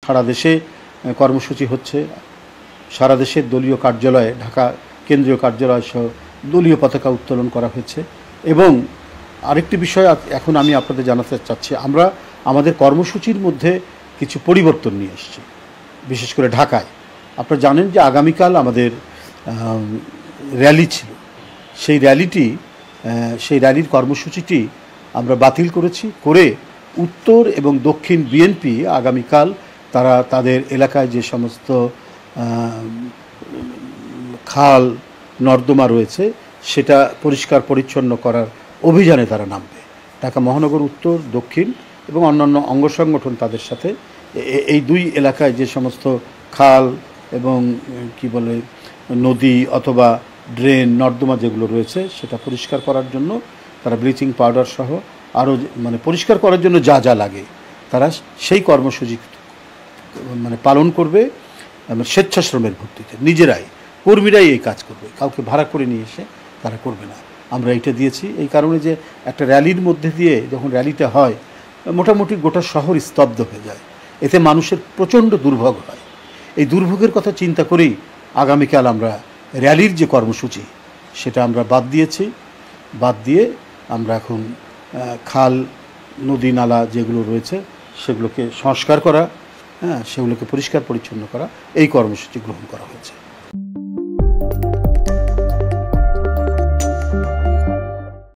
সারা দেশে কর্মসূচি হচ্ছে। সারা দেশের দলীয় কার্যালয়ে, ঢাকা কেন্দ্রীয় কার্যালয় সহ দলীয় পতাকা উত্তোলন করা হয়েছে। এবং আরেকটি বিষয় এখন আমি আপনাদের জানাতে চাচ্ছি, আমরা আমাদের কর্মসূচির মধ্যে কিছু পরিবর্তন নিয়ে এসেছি, বিশেষ করে ঢাকায়। আপনারা জানেন যে আগামীকাল আমাদের র্যালি ছিল। সেই র্যালির কর্মসূচিটি আমরা বাতিল করে উত্তর এবং দক্ষিণ বিএনপি আগামীকাল তারা তাদের এলাকায় যে সমস্ত খাল নর্দমা রয়েছে সেটা পরিষ্কার পরিচ্ছন্ন করার অভিযানে তারা নামবে। ঢাকা মহানগর উত্তর, দক্ষিণ এবং অন্যান্য অঙ্গ সংগঠন তাদের সাথে এই দুই এলাকায় যে সমস্ত খাল এবং নদী অথবা ড্রেন নর্দমা যেগুলো রয়েছে সেটা পরিষ্কার করার জন্য তারা ব্লিচিং পাউডার সহ আরও পরিষ্কার করার জন্য যা যা লাগে তারা সেই কর্মসূচি পালন করবে। স্বেচ্ছাশ্রমের ভিত্তিতে নিজেরাই, কর্মীরাই এই কাজ করবে, কাউকে ভাড়া করে নিয়ে এসে তারা করবে না। আমরা এইটা দিয়েছি এই কারণে যে একটা র্যালির মধ্যে দিয়ে যখন র্যালিটা হয় মোটামুটি গোটা শহর স্তব্ধ হয়ে যায়, এতে মানুষের প্রচণ্ড দুর্ভোগ হয়। এই দুর্ভোগের কথা চিন্তা করেই আগামীকাল আমরা র্যালির যে কর্মসূচি সেটা আমরা বাদ দিয়ে আমরা এখন খাল নদী নালা যেগুলো রয়েছে সেগুলোকে সংস্কার করা, সেগুলোকে পরিষ্কার পরিচ্ছন্ন করা, এই কর্মসূচি গ্রহণ করা হয়েছে।